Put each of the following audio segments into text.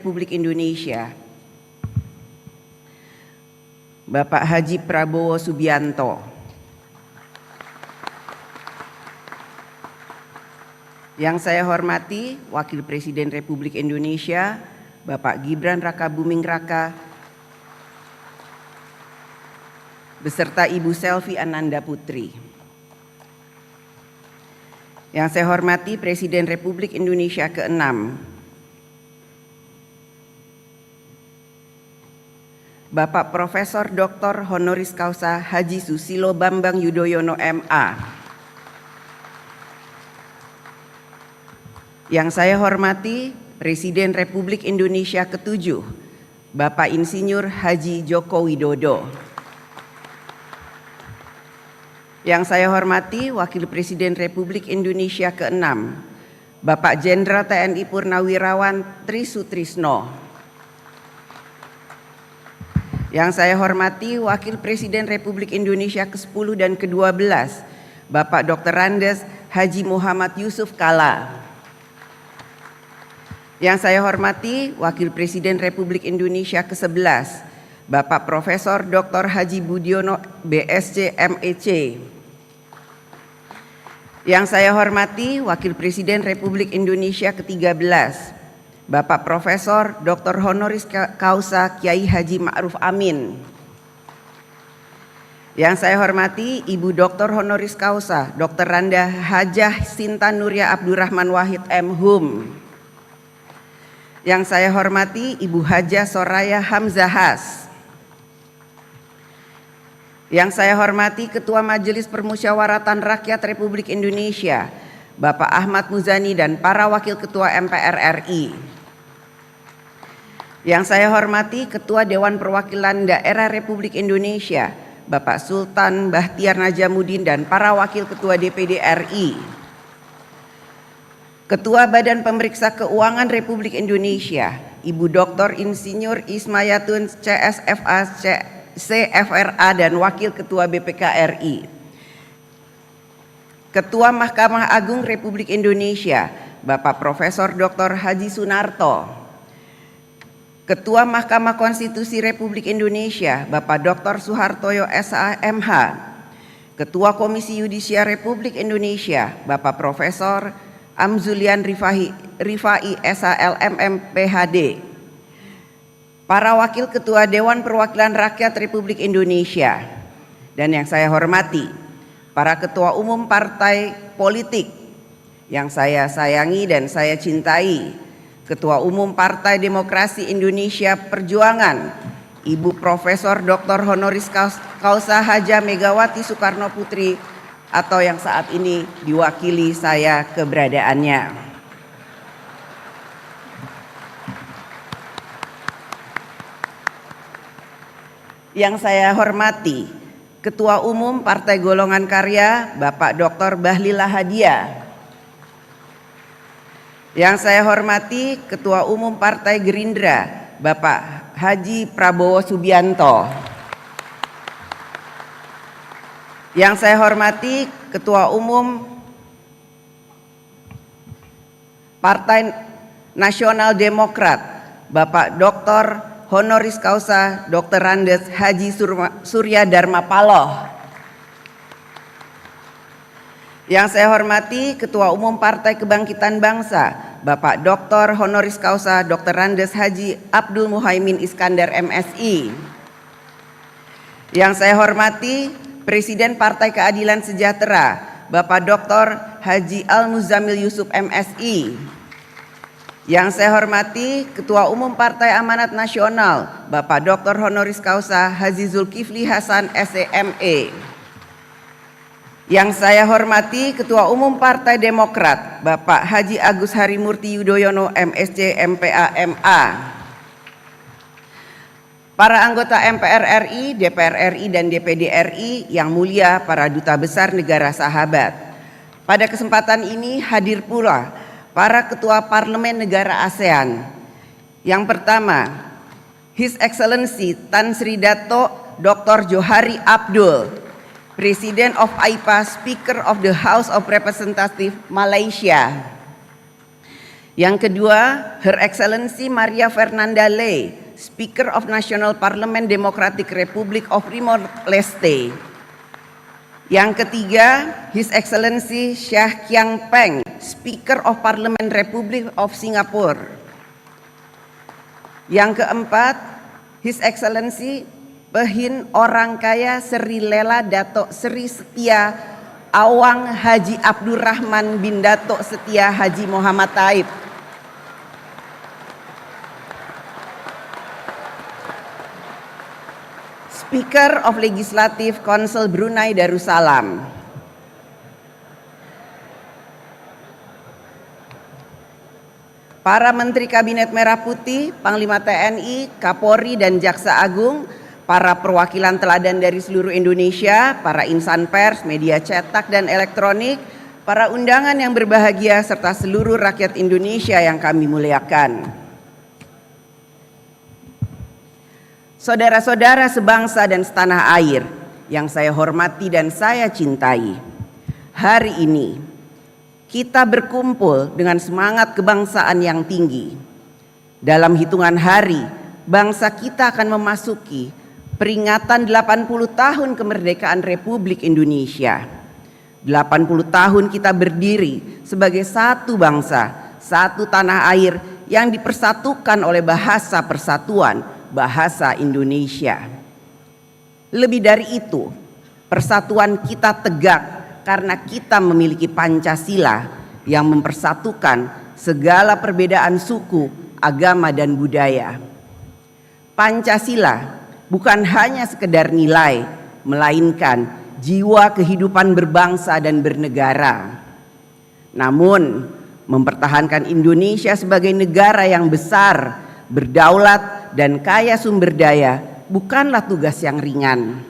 Republik Indonesia, Bapak Haji Prabowo Subianto. Yang saya hormati Wakil Presiden Republik Indonesia, Bapak Gibran Rakabuming Raka, beserta Ibu Selvi Ananda Putri. Yang saya hormati Presiden Republik Indonesia ke-6, Bapak Profesor Dr. Honoris Causa Haji Susilo Bambang Yudhoyono MA. Yang saya hormati Presiden Republik Indonesia ke-7, Bapak Insinyur Haji Joko Widodo. Yang saya hormati Wakil Presiden Republik Indonesia ke-6, Bapak Jenderal TNI Purnawirawan Tri Sutrisno. Yang saya hormati Wakil Presiden Republik Indonesia ke-10 dan ke-12, Bapak Dr. Andes Haji Muhammad Yusuf Kalla. Yang saya hormati Wakil Presiden Republik Indonesia ke-11, Bapak Profesor Dr. Haji Budiono BSc MEC. Yang saya hormati Wakil Presiden Republik Indonesia ke-13, Bapak Profesor Dr. Honoris Causa Kiai Haji Ma'ruf Amin. Yang saya hormati Ibu Dr. Honoris Causa Dr. Randa Hajah Sinta Nuria Abdurrahman Wahid M.Hum. Yang saya hormati Ibu Hajah Soraya Hamzahas. Yang saya hormati Ketua Majelis Permusyawaratan Rakyat Republik Indonesia, Bapak Ahmad Muzani dan para Wakil Ketua MPR RI. Yang saya hormati Ketua Dewan Perwakilan Daerah Republik Indonesia, Bapak Sultan Bahtiar Najamuddin dan para Wakil Ketua DPD RI. Ketua Badan Pemeriksa Keuangan Republik Indonesia, Ibu Dr. Insinyur Ismayatun CSFA CFRA dan Wakil Ketua BPK RI. Ketua Mahkamah Agung Republik Indonesia, Bapak Profesor Dr. Haji Sunarto. Ketua Mahkamah Konstitusi Republik Indonesia, Bapak Dr. Suhartoyo SH.MH. Ketua Komisi Yudisial Republik Indonesia, Bapak Profesor Amzulian Rifai SH.LMM PhD. Para Wakil Ketua Dewan Perwakilan Rakyat Republik Indonesia. Dan yang saya hormati, para Ketua Umum Partai Politik yang saya sayangi dan saya cintai, Ketua Umum Partai Demokrasi Indonesia Perjuangan, Ibu Profesor Dr. Honoris Causa Haja Megawati Soekarno Putri, atau yang saat ini diwakili saya keberadaannya. Yang saya hormati Ketua Umum Partai Golongan Karya, Bapak Dr. Bahlil Lahadiah. Yang saya hormati Ketua Umum Partai Gerindra, Bapak Haji Prabowo Subianto. Yang saya hormati Ketua Umum Partai Nasional Demokrat, Bapak Dr. Honoris Causa Dr. Andes Haji Surya Dharma Paloh. Yang saya hormati Ketua Umum Partai Kebangkitan Bangsa, Bapak Dr. Honoris Causa Dr. Andes Haji Abdul Muhaimin Iskandar MSI. Yang saya hormati Presiden Partai Keadilan Sejahtera, Bapak Dr. Haji Al-Muzamil Yusuf MSI. Yang saya hormati Ketua Umum Partai Amanat Nasional, Bapak Dr. Honoris Causa Haji Zulkifli Hasan SEME. Yang saya hormati Ketua Umum Partai Demokrat, Bapak Haji Agus Harimurti Yudhoyono MSc MPA MA. Para anggota MPR RI, DPR RI dan DPD RI yang mulia para duta besar negara sahabat. Pada kesempatan ini hadir pula para ketua parlemen negara ASEAN. Yang pertama, His Excellency Tan Sri Dato Dr. Johari Abdul, President of AIPA, Speaker of the House of Representatives Malaysia. Yang kedua, Her Excellency Maria Fernanda Ley, Speaker of National Parliament Democratic Republic of Timor-Leste. Yang ketiga, His Excellency Shah Kiang Peng, Speaker of Parliament Republic of Singapore. Yang keempat, His Excellency Pehin Orang Kaya Seri Lela Dato Seri Setia Awang Haji Abdurrahman bin Dato Setia Haji Muhammad Taib. Speaker of Legislative Council Brunei Darussalam. Para Menteri Kabinet Merah Putih, Panglima TNI, Kapolri dan Jaksa Agung, para perwakilan teladan dari seluruh Indonesia, para insan pers, media cetak dan elektronik, para undangan yang berbahagia serta seluruh rakyat Indonesia yang kami muliakan. Saudara-saudara sebangsa dan setanah air yang saya hormati dan saya cintai, hari ini kita berkumpul dengan semangat kebangsaan yang tinggi. Dalam hitungan hari, bangsa kita akan memasuki peringatan 80 tahun kemerdekaan Republik Indonesia. 80 tahun kita berdiri sebagai satu bangsa, satu tanah air yang dipersatukan oleh bahasa persatuan, bahasa Indonesia. Lebih dari itu, persatuan kita tegak karena kita memiliki Pancasila yang mempersatukan segala perbedaan suku, agama dan budaya. Pancasila bukan hanya sekedar nilai, melainkan jiwa kehidupan berbangsa dan bernegara. Namun, mempertahankan Indonesia sebagai negara yang besar, berdaulat, dan kaya sumber daya bukanlah tugas yang ringan.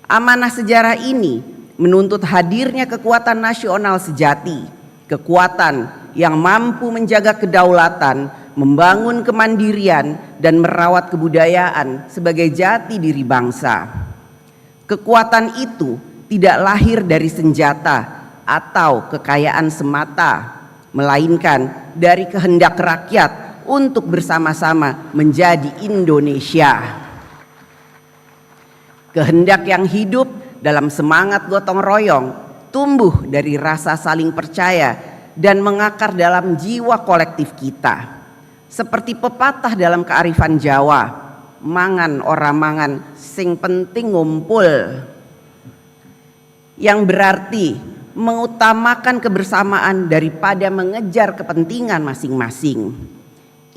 Amanah sejarah ini menuntut hadirnya kekuatan nasional sejati, kekuatan yang mampu menjaga kedaulatan, membangun kemandirian, dan merawat kebudayaan sebagai jati diri bangsa. Kekuatan itu tidak lahir dari senjata atau kekayaan semata, melainkan dari kehendak rakyat untuk bersama-sama menjadi Indonesia. Kehendak yang hidup dalam semangat gotong royong, tumbuh dari rasa saling percaya dan mengakar dalam jiwa kolektif kita. Seperti pepatah dalam kearifan Jawa, mangan ora mangan sing penting ngumpul, yang berarti mengutamakan kebersamaan daripada mengejar kepentingan masing-masing.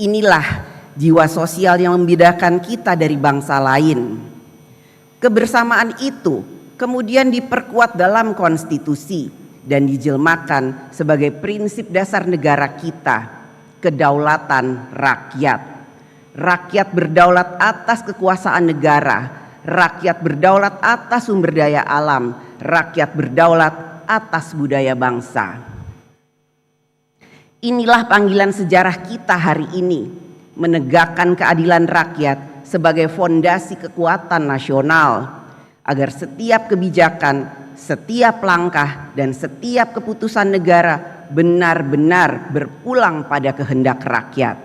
Inilah jiwa sosial yang membedakan kita dari bangsa lain. Kebersamaan itu kemudian diperkuat dalam konstitusi dan dijelmakan sebagai prinsip dasar negara kita, kedaulatan rakyat. Rakyat berdaulat atas kekuasaan negara, rakyat berdaulat atas sumber daya alam, rakyat berdaulat atas budaya bangsa. Inilah panggilan sejarah kita hari ini, menegakkan keadilan rakyat sebagai fondasi kekuatan nasional, agar setiap kebijakan, setiap langkah, dan setiap keputusan negara benar-benar berpulang pada kehendak rakyat.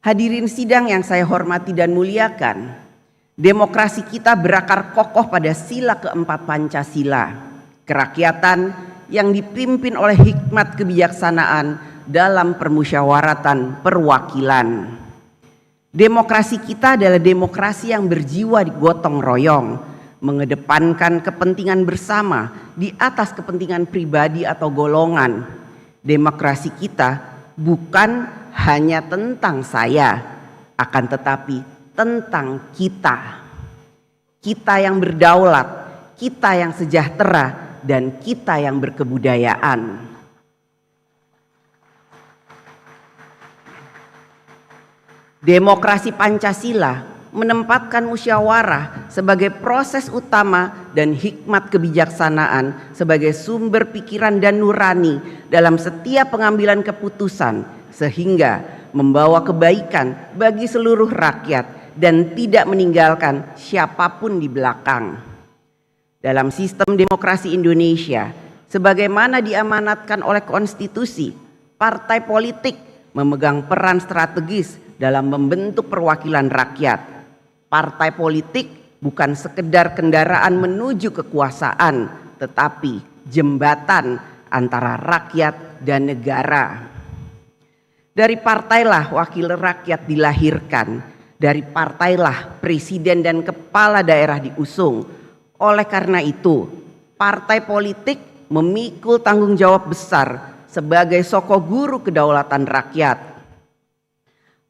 Hadirin sidang yang saya hormati dan muliakan, demokrasi kita berakar kokoh pada sila keempat Pancasila, kerakyatan yang dipimpin oleh hikmat kebijaksanaan dalam permusyawaratan perwakilan. Demokrasi kita adalah demokrasi yang berjiwa gotong royong, mengedepankan kepentingan bersama di atas kepentingan pribadi atau golongan. Demokrasi kita bukan hanya tentang saya, akan tetapi tentang kita. Kita yang berdaulat, kita yang sejahtera, dan kita yang berkebudayaan. Demokrasi Pancasila menempatkan musyawarah sebagai proses utama dan hikmat kebijaksanaan sebagai sumber pikiran dan nurani dalam setiap pengambilan keputusan, sehingga membawa kebaikan bagi seluruh rakyat dan tidak meninggalkan siapapun di belakang. Dalam sistem demokrasi Indonesia, sebagaimana diamanatkan oleh konstitusi, partai politik memegang peran strategis dalam membentuk perwakilan rakyat. Partai politik bukan sekedar kendaraan menuju kekuasaan, tetapi jembatan antara rakyat dan negara. Dari partailah wakil rakyat dilahirkan, dari partailah presiden dan kepala daerah diusung. Oleh karena itu, partai politik memikul tanggung jawab besar sebagai soko guru kedaulatan rakyat.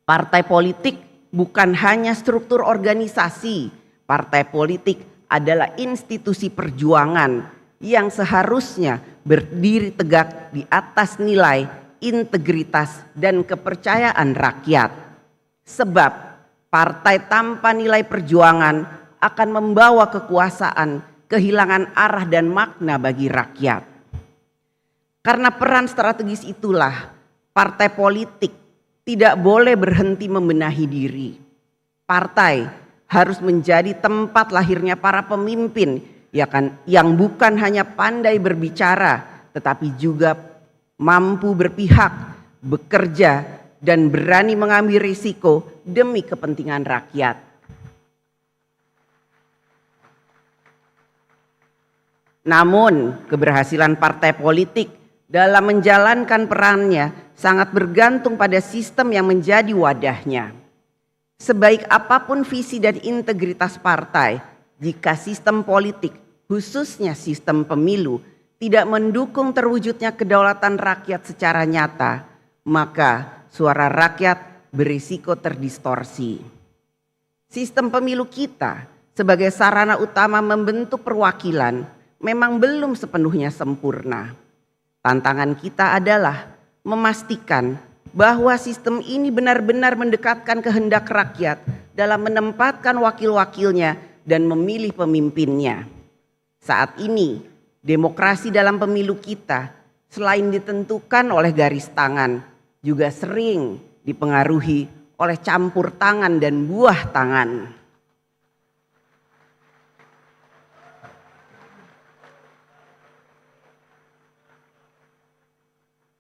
Partai politik bukan hanya struktur organisasi, partai politik adalah institusi perjuangan yang seharusnya berdiri tegak di atas nilai, integritas, dan kepercayaan rakyat. Sebab partai tanpa nilai perjuangan akan membawa kekuasaan kehilangan arah dan makna bagi rakyat. Karena peran strategis itulah, partai politik tidak boleh berhenti membenahi diri. Partai harus menjadi tempat lahirnya para pemimpin yang bukan hanya pandai berbicara, tetapi juga mampu berpihak, bekerja, dan berani mengambil risiko demi kepentingan rakyat. Namun, keberhasilan partai politik dalam menjalankan perannya sangat bergantung pada sistem yang menjadi wadahnya. Sebaik apapun visi dan integritas partai, jika sistem politik, khususnya sistem pemilu, tidak mendukung terwujudnya kedaulatan rakyat secara nyata, maka suara rakyat berisiko terdistorsi. Sistem pemilu kita sebagai sarana utama membentuk perwakilan memang belum sepenuhnya sempurna. Tantangan kita adalah memastikan bahwa sistem ini benar-benar mendekatkan kehendak rakyat dalam menempatkan wakil-wakilnya dan memilih pemimpinnya. Saat ini, demokrasi dalam pemilu kita selain ditentukan oleh garis tangan, juga sering dipengaruhi oleh campur tangan dan buah tangan.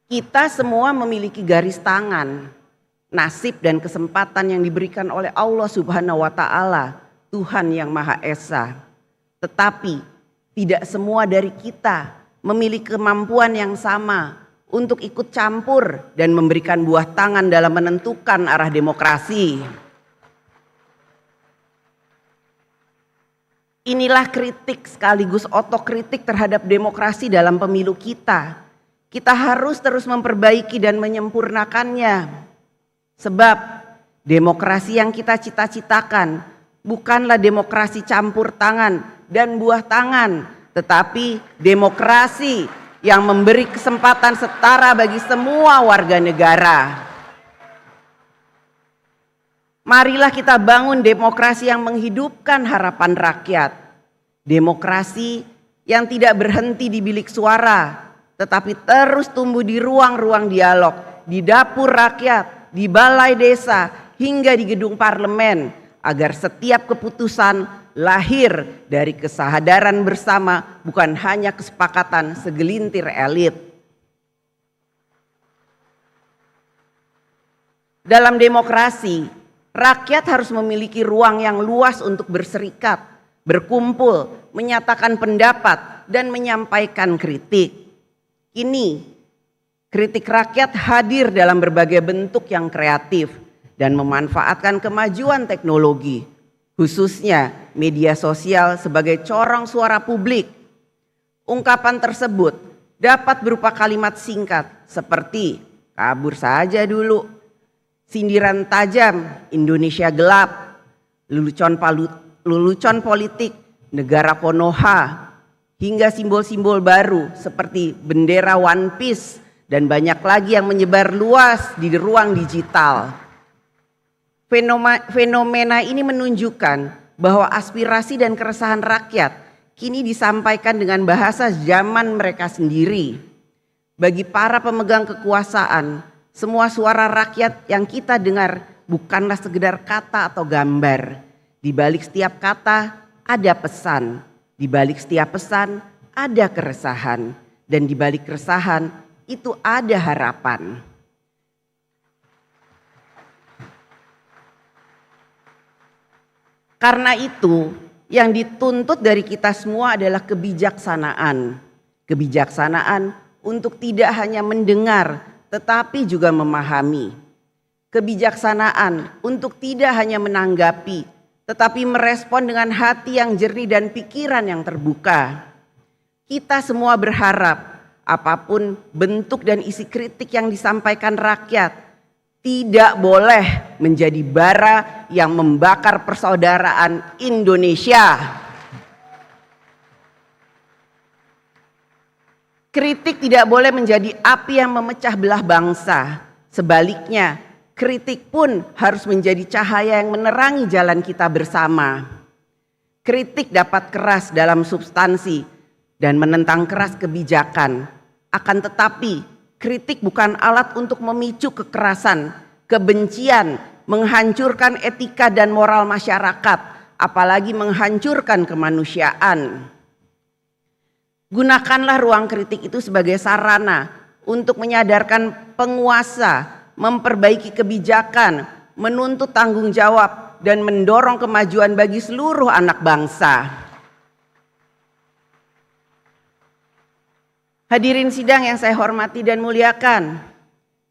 Kita semua memiliki garis tangan, nasib dan kesempatan yang diberikan oleh Allah Subhanahu wa Ta'ala, Tuhan yang Maha Esa. Tetapi tidak semua dari kita memiliki kemampuan yang sama untuk ikut campur dan memberikan buah tangan dalam menentukan arah demokrasi. Inilah kritik sekaligus otokritik terhadap demokrasi dalam pemilu kita. Kita harus terus memperbaiki dan menyempurnakannya. Sebab demokrasi yang kita cita-citakan bukanlah demokrasi campur tangan dan buah tangan, tetapi demokrasi yang memberi kesempatan setara bagi semua warga negara. Marilah kita bangun demokrasi yang menghidupkan harapan rakyat. Demokrasi yang tidak berhenti di bilik suara, tetapi terus tumbuh di ruang-ruang dialog, di dapur rakyat, di balai desa, hingga di gedung parlemen, agar setiap keputusan lahir dari kesadaran bersama, bukan hanya kesepakatan segelintir elit. Dalam demokrasi, rakyat harus memiliki ruang yang luas untuk berserikat, berkumpul, menyatakan pendapat, dan menyampaikan kritik. Kini, kritik rakyat hadir dalam berbagai bentuk yang kreatif dan memanfaatkan kemajuan teknologi, khususnya media sosial sebagai corong suara publik. Ungkapan tersebut dapat berupa kalimat singkat seperti kabur saja dulu, sindiran tajam, Indonesia gelap, lelucon politik, negara Konoha, hingga simbol-simbol baru seperti bendera One Piece dan banyak lagi yang menyebar luas di ruang digital. Fenomena ini menunjukkan bahwa aspirasi dan keresahan rakyat kini disampaikan dengan bahasa zaman mereka sendiri. Bagi para pemegang kekuasaan, semua suara rakyat yang kita dengar bukanlah sekedar kata atau gambar. Di balik setiap kata ada pesan. Di balik setiap pesan ada keresahan, dan di balik keresahan itu ada harapan. Karena itu, yang dituntut dari kita semua adalah kebijaksanaan. Kebijaksanaan untuk tidak hanya mendengar, tetapi juga memahami. Kebijaksanaan untuk tidak hanya menanggapi, tetapi merespon dengan hati yang jernih dan pikiran yang terbuka. Kita semua berharap apapun bentuk dan isi kritik yang disampaikan rakyat tidak boleh menjadi bara yang membakar persaudaraan Indonesia. Kritik tidak boleh menjadi api yang memecah belah bangsa. Sebaliknya, kritik pun harus menjadi cahaya yang menerangi jalan kita bersama. Kritik dapat keras dalam substansi dan menentang keras kebijakan. Akan tetapi, kritik bukan alat untuk memicu kekerasan, kebencian, menghancurkan etika dan moral masyarakat, apalagi menghancurkan kemanusiaan. Gunakanlah ruang kritik itu sebagai sarana untuk menyadarkan penguasa, memperbaiki kebijakan, menuntut tanggung jawab, dan mendorong kemajuan bagi seluruh anak bangsa. Hadirin sidang yang saya hormati dan muliakan,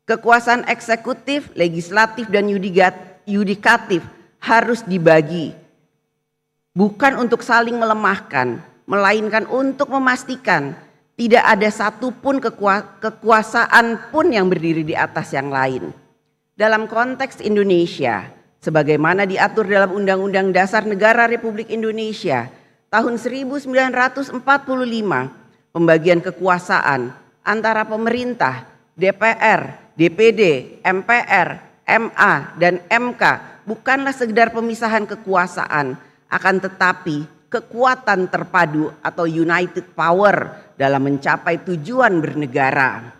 kekuasaan eksekutif, legislatif, dan yudikatif harus dibagi. Bukan untuk saling melemahkan, melainkan untuk memastikan tidak ada satupun kekuasaan pun yang berdiri di atas yang lain. Dalam konteks Indonesia, sebagaimana diatur dalam Undang-Undang Dasar Negara Republik Indonesia tahun 1945, pembagian kekuasaan antara pemerintah, DPR, DPD, MPR, MA, dan MK bukanlah sekedar pemisahan kekuasaan, akan tetapi kekuatan terpadu atau united power dalam mencapai tujuan bernegara.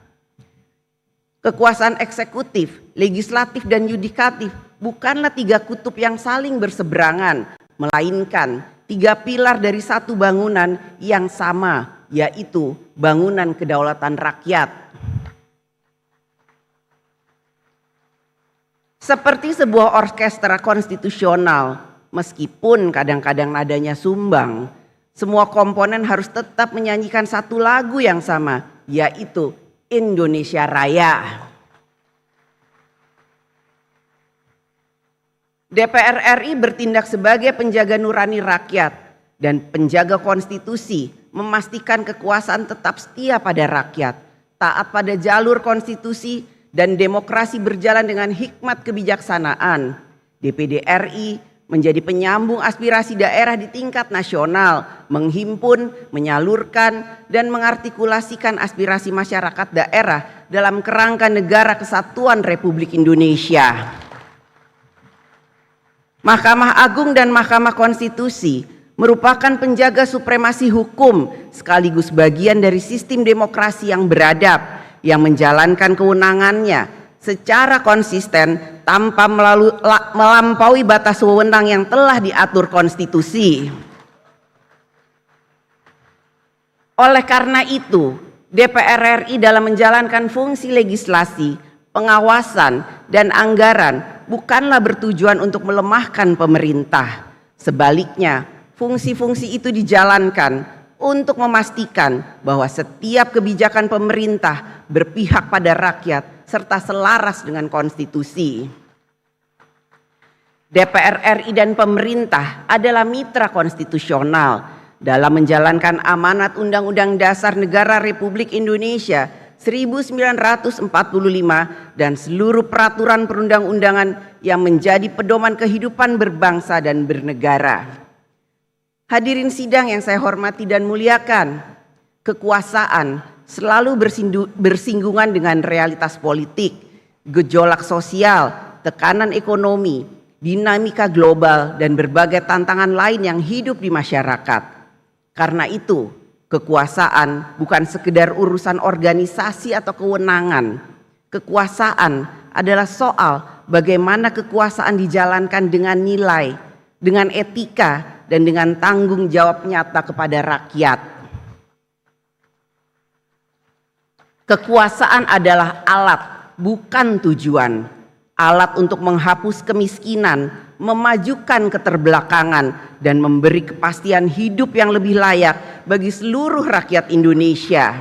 Kekuasaan eksekutif, legislatif, dan yudikatif bukanlah tiga kutub yang saling berseberangan, melainkan tiga pilar dari satu bangunan yang sama, yaitu bangunan kedaulatan rakyat. Seperti sebuah orkestra konstitusional, meskipun kadang-kadang nadanya sumbang, semua komponen harus tetap menyanyikan satu lagu yang sama, yaitu Indonesia Raya. DPR RI bertindak sebagai penjaga nurani rakyat dan penjaga konstitusi, memastikan kekuasaan tetap setia pada rakyat, taat pada jalur konstitusi, dan demokrasi berjalan dengan hikmat kebijaksanaan. DPD RI menjadi penyambung aspirasi daerah di tingkat nasional, menghimpun, menyalurkan, dan mengartikulasikan aspirasi masyarakat daerah dalam kerangka Negara Kesatuan Republik Indonesia. Mahkamah Agung dan Mahkamah Konstitusi merupakan penjaga supremasi hukum sekaligus bagian dari sistem demokrasi yang beradab yang menjalankan kewenangannya secara konsisten tanpa melampaui batas wewenang yang telah diatur konstitusi. Oleh karena itu, DPR RI dalam menjalankan fungsi legislasi, pengawasan, dan anggaran bukanlah bertujuan untuk melemahkan pemerintah. Sebaliknya, fungsi-fungsi itu dijalankan untuk memastikan bahwa setiap kebijakan pemerintah berpihak pada rakyat serta selaras dengan konstitusi. DPR RI dan pemerintah adalah mitra konstitusional dalam menjalankan amanat Undang-Undang Dasar Negara Republik Indonesia 1945 dan seluruh peraturan perundang-undangan yang menjadi pedoman kehidupan berbangsa dan bernegara. Hadirin sidang yang saya hormati dan muliakan, kekuasaan selalu bersinggungan dengan realitas politik, gejolak sosial, tekanan ekonomi, dinamika global, dan berbagai tantangan lain yang hidup di masyarakat. Karena itu, kekuasaan bukan sekedar urusan organisasi atau kewenangan. Kekuasaan adalah soal bagaimana kekuasaan dijalankan dengan nilai, dengan etika, dan dengan tanggung jawab nyata kepada rakyat. Kekuasaan adalah alat, bukan tujuan. Alat untuk menghapus kemiskinan, memajukan keterbelakangan, dan memberi kepastian hidup yang lebih layak bagi seluruh rakyat Indonesia.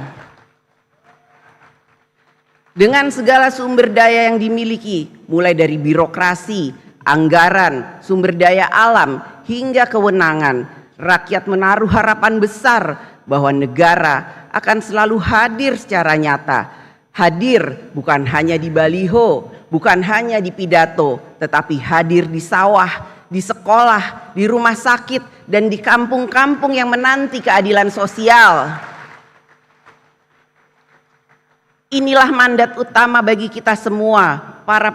Dengan segala sumber daya yang dimiliki, mulai dari birokrasi, anggaran, sumber daya alam, hingga kewenangan, rakyat menaruh harapan besar bahwa negara akan selalu hadir secara nyata. Hadir bukan hanya di baliho, bukan hanya di pidato, tetapi hadir di sawah, di sekolah, di rumah sakit, dan di kampung-kampung yang menanti keadilan sosial. Inilah mandat utama bagi kita semua, para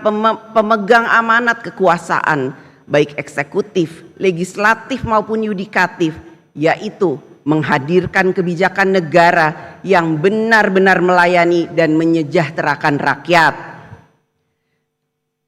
pemegang amanat kekuasaan, baik eksekutif, legislatif maupun yudikatif, yaitu menghadirkan kebijakan negara yang benar-benar melayani dan menyejahterakan rakyat.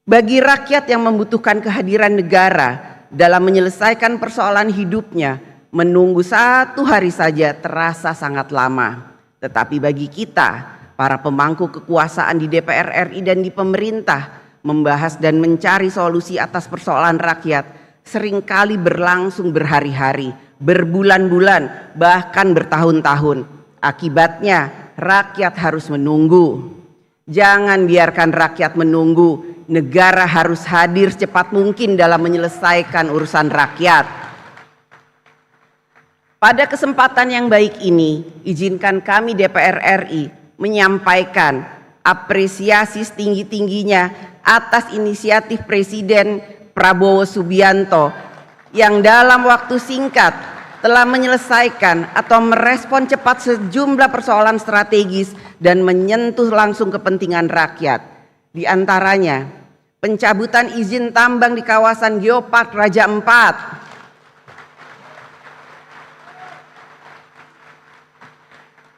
Bagi rakyat yang membutuhkan kehadiran negara dalam menyelesaikan persoalan hidupnya, menunggu satu hari saja terasa sangat lama. Tetapi bagi kita, para pemangku kekuasaan di DPR RI dan di pemerintah, membahas dan mencari solusi atas persoalan rakyat seringkali berlangsung berhari-hari, berbulan-bulan, bahkan bertahun-tahun. Akibatnya rakyat harus menunggu. Jangan biarkan rakyat menunggu. Negara harus hadir secepat mungkin dalam menyelesaikan urusan rakyat. Pada kesempatan yang baik ini, izinkan kami DPR RI menyampaikan apresiasi setinggi-tingginya atas inisiatif Presiden Prabowo Subianto yang dalam waktu singkat telah menyelesaikan atau merespon cepat sejumlah persoalan strategis dan menyentuh langsung kepentingan rakyat. Di antaranya, pencabutan izin tambang di kawasan Geopark Raja Ampat,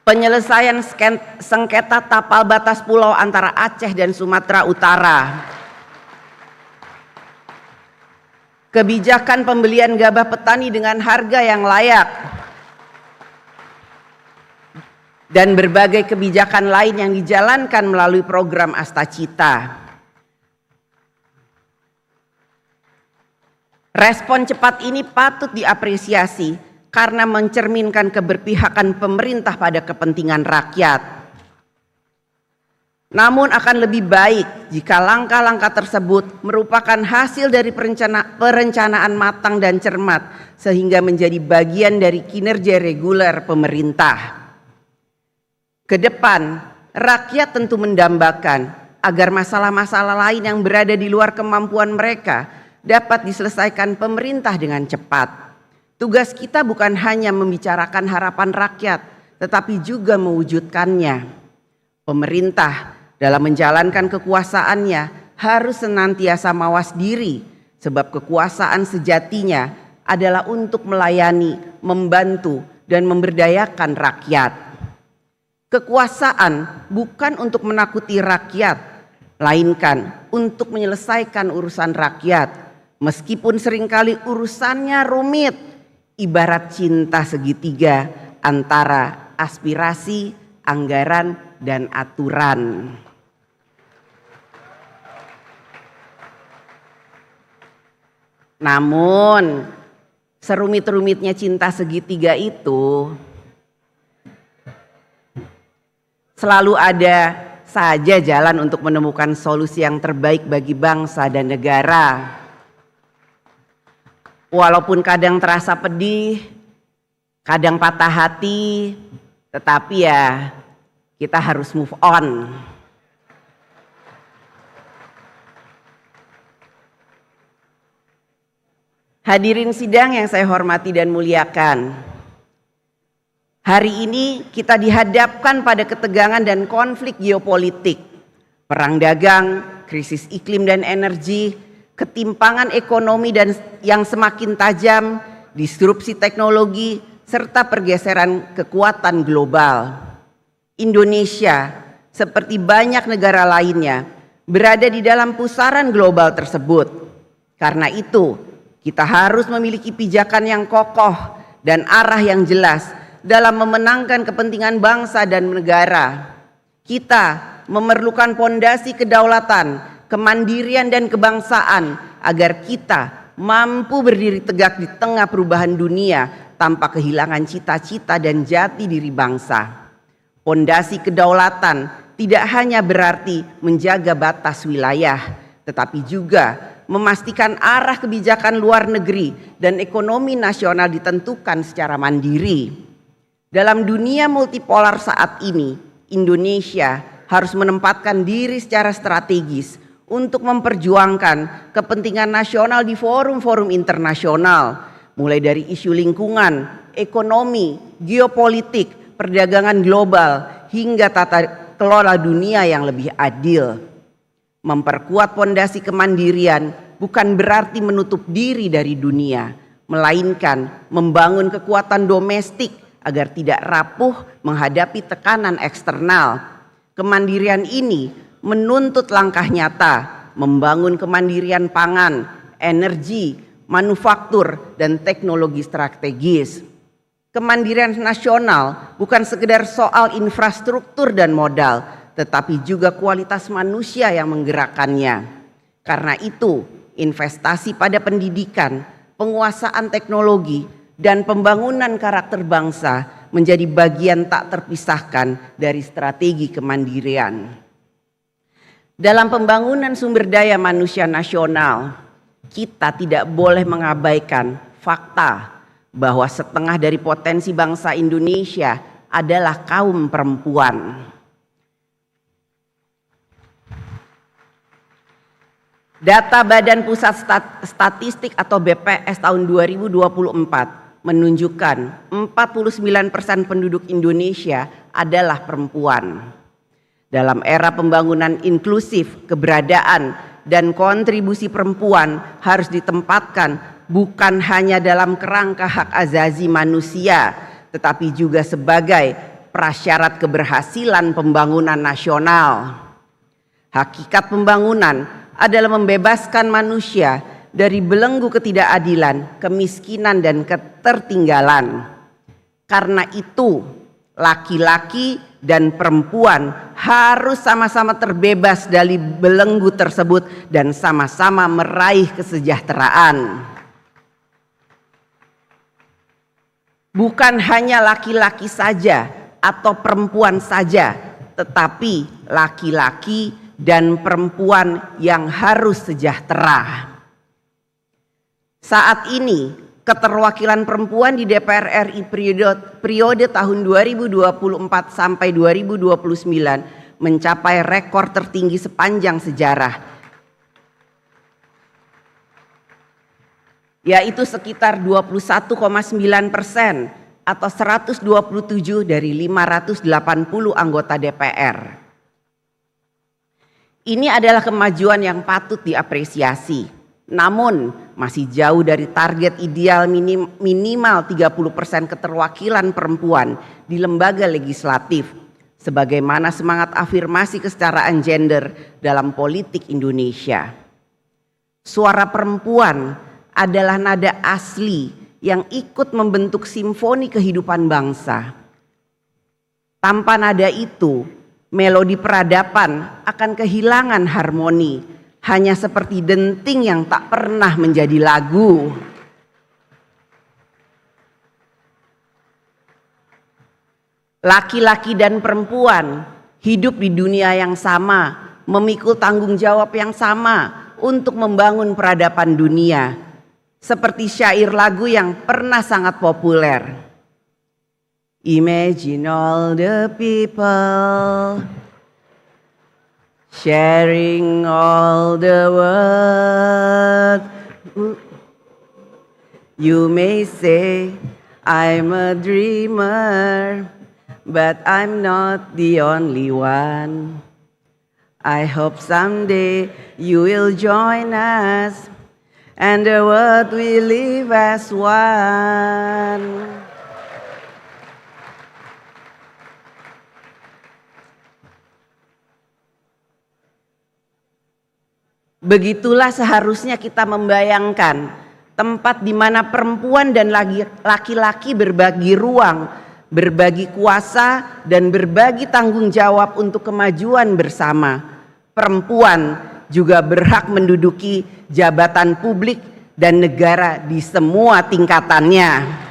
penyelesaian sengketa tapal batas pulau antara Aceh dan Sumatera Utara, kebijakan pembelian gabah petani dengan harga yang layak, dan berbagai kebijakan lain yang dijalankan melalui program Astacita. Respon cepat ini patut diapresiasi karena mencerminkan keberpihakan pemerintah pada kepentingan rakyat. Namun akan lebih baik jika langkah-langkah tersebut merupakan hasil dari perencanaan matang dan cermat sehingga menjadi bagian dari kinerja reguler pemerintah. Kedepan, rakyat tentu mendambakan agar masalah-masalah lain yang berada di luar kemampuan mereka dapat diselesaikan pemerintah dengan cepat. Tugas kita bukan hanya membicarakan harapan rakyat, tetapi juga mewujudkannya. Pemerintah dalam menjalankan kekuasaannya harus senantiasa mawas diri, sebab kekuasaan sejatinya adalah untuk melayani, membantu, dan memberdayakan rakyat. Kekuasaan bukan untuk menakuti rakyat, melainkan untuk menyelesaikan urusan rakyat, meskipun seringkali urusannya rumit, ibarat cinta segitiga antara aspirasi, anggaran, dan aturan. Namun, serumit-rumitnya cinta segitiga itu selalu ada saja jalan untuk menemukan solusi yang terbaik bagi bangsa dan negara. Walaupun kadang terasa pedih, kadang patah hati, tetapi ya kita harus move on. Hadirin sidang yang saya hormati dan muliakan, hari ini kita dihadapkan pada ketegangan dan konflik geopolitik, perang dagang, krisis iklim dan energi, ketimpangan ekonomi dan yang semakin tajam, disrupsi teknologi, serta pergeseran kekuatan global. Indonesia, seperti banyak negara lainnya, berada di dalam pusaran global tersebut. Karena itu, kita harus memiliki pijakan yang kokoh dan arah yang jelas dalam memenangkan kepentingan bangsa dan negara. Kita memerlukan pondasi kedaulatan, kemandirian dan kebangsaan agar kita mampu berdiri tegak di tengah perubahan dunia tanpa kehilangan cita-cita dan jati diri bangsa. Pondasi kedaulatan tidak hanya berarti menjaga batas wilayah, tetapi juga memastikan arah kebijakan luar negeri dan ekonomi nasional ditentukan secara mandiri. Dalam dunia multipolar saat ini, Indonesia harus menempatkan diri secara strategis untuk memperjuangkan kepentingan nasional di forum-forum internasional, mulai dari isu lingkungan, ekonomi, geopolitik, perdagangan global, hingga tata kelola dunia yang lebih adil. Memperkuat pondasi kemandirian bukan berarti menutup diri dari dunia, melainkan membangun kekuatan domestik agar tidak rapuh menghadapi tekanan eksternal. Kemandirian ini menuntut langkah nyata, membangun kemandirian pangan, energi, manufaktur, dan teknologi strategis. Kemandirian nasional bukan sekedar soal infrastruktur dan modal, tetapi juga kualitas manusia yang menggerakkannya. Karena itu, investasi pada pendidikan, penguasaan teknologi, dan pembangunan karakter bangsa menjadi bagian tak terpisahkan dari strategi kemandirian. Dalam pembangunan sumber daya manusia nasional, kita tidak boleh mengabaikan fakta bahwa setengah dari potensi bangsa Indonesia adalah kaum perempuan. Data Badan Pusat Statistik atau BPS tahun 2024 menunjukkan 49% penduduk Indonesia adalah perempuan. Dalam era pembangunan inklusif, keberadaan dan kontribusi perempuan harus ditempatkan bukan hanya dalam kerangka hak azazi manusia, tetapi juga sebagai prasyarat keberhasilan pembangunan nasional. Hakikat pembangunan adalah membebaskan manusia dari belenggu ketidakadilan, kemiskinan, dan ketertinggalan. Karena itu, laki-laki dan perempuan harus sama-sama terbebas dari belenggu tersebut dan sama-sama meraih kesejahteraan. Bukan hanya laki-laki saja atau perempuan saja, tetapi laki-laki dan perempuan yang harus sejahtera. Saat ini, keterwakilan perempuan di DPR RI periode tahun 2024 sampai 2029 mencapai rekor tertinggi sepanjang sejarah, yaitu sekitar 21,9% atau 127 dari 580 anggota DPR. Ini adalah kemajuan yang patut diapresiasi. Namun masih jauh dari target ideal minimal 30% keterwakilan perempuan di lembaga legislatif, sebagaimana semangat afirmasi kesetaraan gender dalam politik Indonesia. Suara perempuan adalah nada asli yang ikut membentuk simfoni kehidupan bangsa. Tanpa nada itu, melodi peradaban akan kehilangan harmoni, hanya seperti denting yang tak pernah menjadi lagu. Laki-laki dan perempuan hidup di dunia yang sama, memikul tanggung jawab yang sama untuk membangun peradaban dunia. Seperti syair lagu yang pernah sangat populer. Imagine all the people sharing all the world. You may say I'm a dreamer, but I'm not the only one. I hope someday you will join us and the world will live as one. Begitulah seharusnya kita membayangkan tempat di mana perempuan dan laki-laki berbagi ruang, berbagi kuasa, dan berbagi tanggung jawab untuk kemajuan bersama. Perempuan juga berhak menduduki jabatan publik dan negara di semua tingkatannya.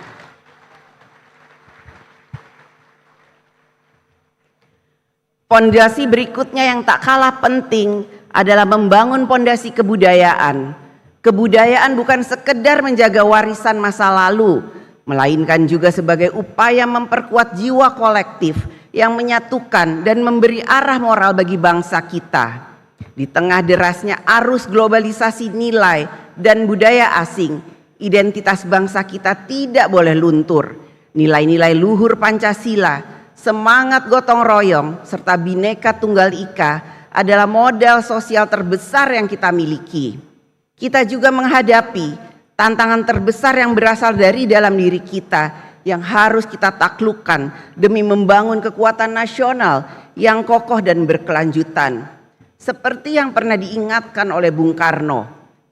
Pondasi berikutnya yang tak kalah penting adalah membangun pondasi kebudayaan. Kebudayaan bukan sekedar menjaga warisan masa lalu, melainkan juga sebagai upaya memperkuat jiwa kolektif yang menyatukan dan memberi arah moral bagi bangsa kita. Di tengah derasnya arus globalisasi nilai dan budaya asing, identitas bangsa kita tidak boleh luntur. Nilai-nilai luhur Pancasila, semangat gotong royong, serta Bhinneka Tunggal Ika adalah modal sosial terbesar yang kita miliki. Kita juga menghadapi tantangan terbesar yang berasal dari dalam diri kita yang harus kita taklukkan demi membangun kekuatan nasional yang kokoh dan berkelanjutan. Seperti yang pernah diingatkan oleh Bung Karno,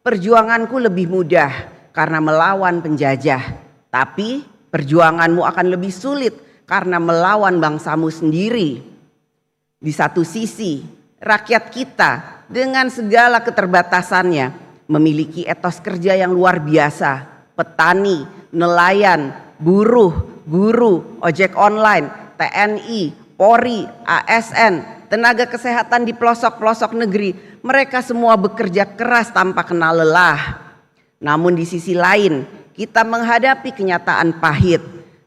perjuanganku lebih mudah karena melawan penjajah, tapi perjuanganmu akan lebih sulit karena melawan bangsamu sendiri. Di satu sisi, rakyat kita dengan segala keterbatasannya memiliki etos kerja yang luar biasa. Petani, nelayan, buruh, guru, ojek online, TNI, Polri, ASN, tenaga kesehatan di pelosok-pelosok negeri, mereka semua bekerja keras tanpa kenal lelah. Namun di sisi lain, kita menghadapi kenyataan pahit.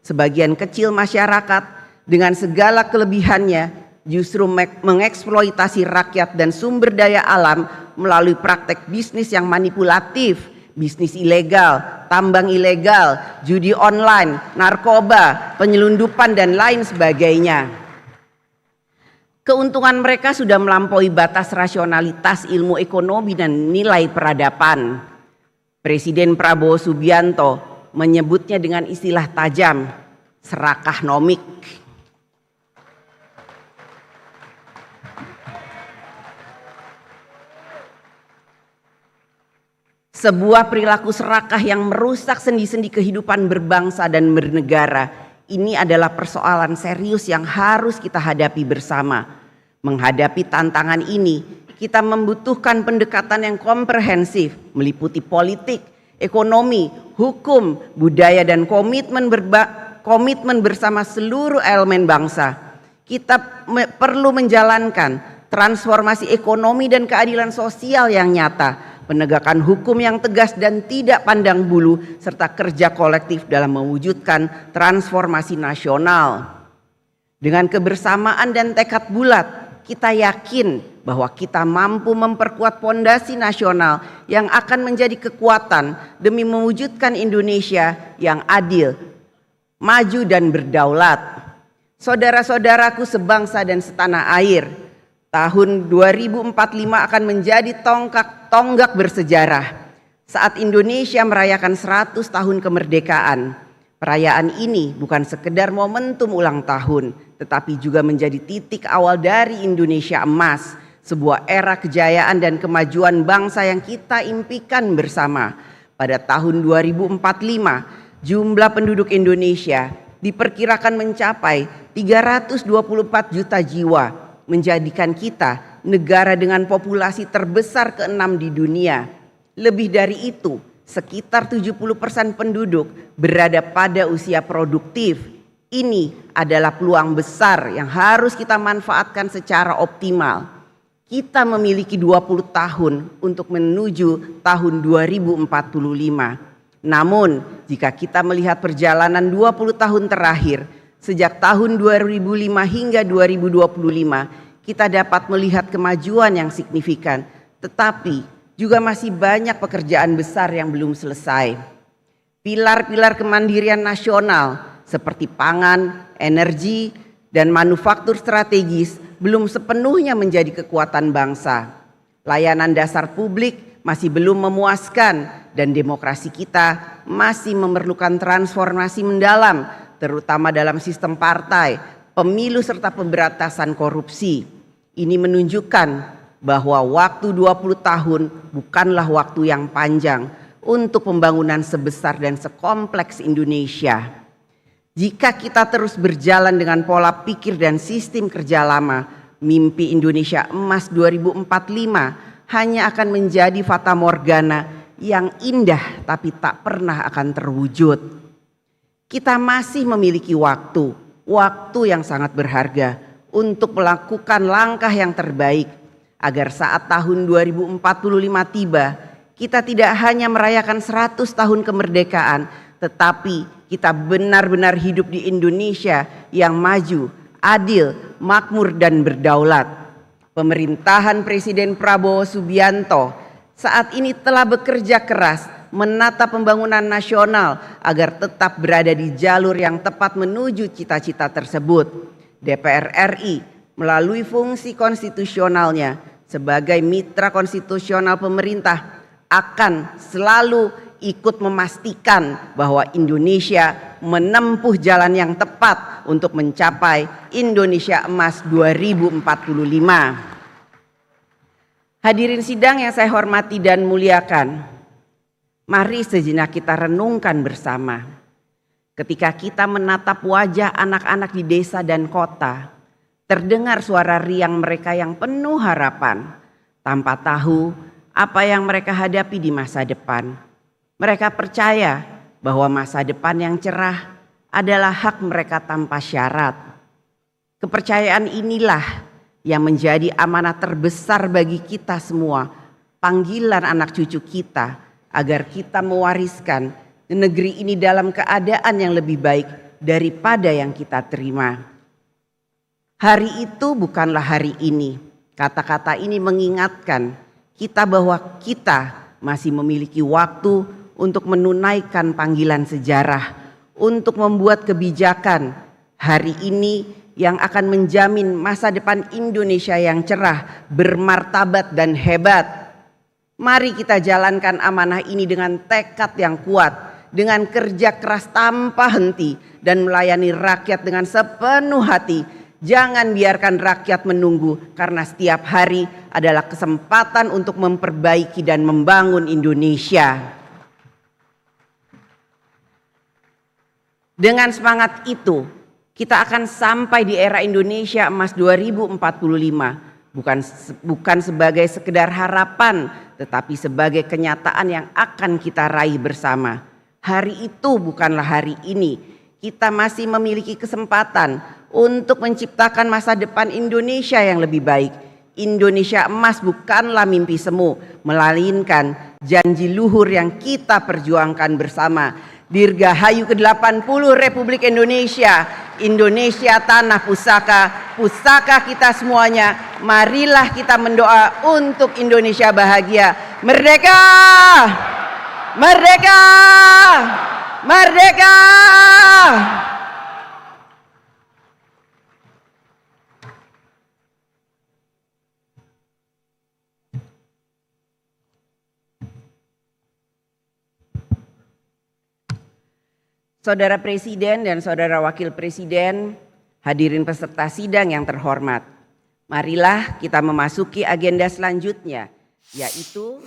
Sebagian kecil masyarakat dengan segala kelebihannya justru mengeksploitasi rakyat dan sumber daya alam melalui praktek bisnis yang manipulatif, bisnis ilegal, tambang ilegal, judi online, narkoba, penyelundupan, dan lain sebagainya. Keuntungan mereka sudah melampaui batas rasionalitas ilmu ekonomi dan nilai peradaban. Presiden Prabowo Subianto menyebutnya dengan istilah tajam, serakah nomik. Sebuah perilaku serakah yang merusak sendi-sendi kehidupan berbangsa dan bernegara. Ini adalah persoalan serius yang harus kita hadapi bersama. Menghadapi tantangan ini, kita membutuhkan pendekatan yang komprehensif, meliputi politik, ekonomi, hukum, budaya, dan komitmen bersama seluruh elemen bangsa. Kita perlu menjalankan transformasi ekonomi dan keadilan sosial yang nyata, penegakan hukum yang tegas dan tidak pandang bulu, serta kerja kolektif dalam mewujudkan transformasi nasional. Dengan kebersamaan dan tekad bulat, kita yakin bahwa kita mampu memperkuat pondasi nasional yang akan menjadi kekuatan demi mewujudkan Indonesia yang adil, maju, dan berdaulat. Saudara-saudaraku sebangsa dan setanah air, tahun 2045 akan menjadi tonggak bersejarah saat Indonesia merayakan 100 tahun kemerdekaan. Perayaan ini bukan sekedar momentum ulang tahun, tetapi juga menjadi titik awal dari Indonesia emas, sebuah era kejayaan dan kemajuan bangsa yang kita impikan bersama. Pada tahun 2045, jumlah penduduk Indonesia diperkirakan mencapai 324 juta jiwa, menjadikan kita negara dengan populasi terbesar ke-6 di dunia. Lebih dari itu, sekitar 70% penduduk berada pada usia produktif. Ini adalah peluang besar yang harus kita manfaatkan secara optimal. Kita memiliki 20 tahun untuk menuju tahun 2045. Namun, jika kita melihat perjalanan 20 tahun terakhir, sejak tahun 2005 hingga 2025, kita dapat melihat kemajuan yang signifikan, tetapi juga masih banyak pekerjaan besar yang belum selesai. Pilar-pilar kemandirian nasional seperti pangan, energi, dan manufaktur strategis belum sepenuhnya menjadi kekuatan bangsa. Layanan dasar publik masih belum memuaskan dan demokrasi kita masih memerlukan transformasi mendalam, terutama dalam sistem partai, pemilu, serta pemberantasan korupsi. Ini menunjukkan bahwa waktu 20 tahun bukanlah waktu yang panjang untuk pembangunan sebesar dan sekompleks Indonesia. Jika kita terus berjalan dengan pola pikir dan sistem kerja lama, mimpi Indonesia Emas 2045 hanya akan menjadi fata morgana yang indah tapi tak pernah akan terwujud. Kita masih memiliki waktu yang sangat berharga untuk melakukan langkah yang terbaik agar saat tahun 2045 tiba, kita tidak hanya merayakan 100 tahun kemerdekaan, tetapi kita benar-benar hidup di Indonesia yang maju, adil, makmur dan berdaulat. Pemerintahan Presiden Prabowo Subianto saat ini telah bekerja keras menata pembangunan nasional agar tetap berada di jalur yang tepat menuju cita-cita tersebut. DPR RI melalui fungsi konstitusionalnya sebagai mitra konstitusional pemerintah akan selalu ikut memastikan bahwa Indonesia menempuh jalan yang tepat untuk mencapai Indonesia Emas 2045. Hadirin sidang yang saya hormati dan muliakan, mari sejenak kita renungkan bersama. Ketika kita menatap wajah anak-anak di desa dan kota, terdengar suara riang mereka yang penuh harapan, tanpa tahu apa yang mereka hadapi di masa depan. Mereka percaya bahwa masa depan yang cerah adalah hak mereka tanpa syarat. Kepercayaan inilah yang menjadi amanah terbesar bagi kita semua, panggilan anak cucu kita, agar kita mewariskan negeri ini dalam keadaan yang lebih baik daripada yang kita terima. Hari itu bukanlah hari ini. Kata-kata ini mengingatkan kita bahwa kita masih memiliki waktu untuk menunaikan panggilan sejarah, untuk membuat kebijakan hari ini yang akan menjamin masa depan Indonesia yang cerah, bermartabat dan hebat. Mari kita jalankan amanah ini dengan tekad yang kuat, dengan kerja keras tanpa henti dan melayani rakyat dengan sepenuh hati. Jangan biarkan rakyat menunggu, karena setiap hari adalah kesempatan untuk memperbaiki dan membangun Indonesia. Dengan semangat itu, kita akan sampai di era Indonesia Emas 2045, bukan sebagai sekedar harapan, tetapi sebagai kenyataan yang akan kita raih bersama. Hari itu bukanlah hari ini. Kita masih memiliki kesempatan untuk menciptakan masa depan Indonesia yang lebih baik. Indonesia Emas bukanlah mimpi semu, melainkan janji luhur yang kita perjuangkan bersama. Dirgahayu ke-80 Republik Indonesia, Indonesia tanah pusaka, pusaka kita semuanya. Marilah kita mendoa untuk Indonesia bahagia. Merdeka! Merdeka! Merdeka! Saudara Presiden dan Saudara Wakil Presiden, hadirin peserta sidang yang terhormat, marilah kita memasuki agenda selanjutnya, yaitu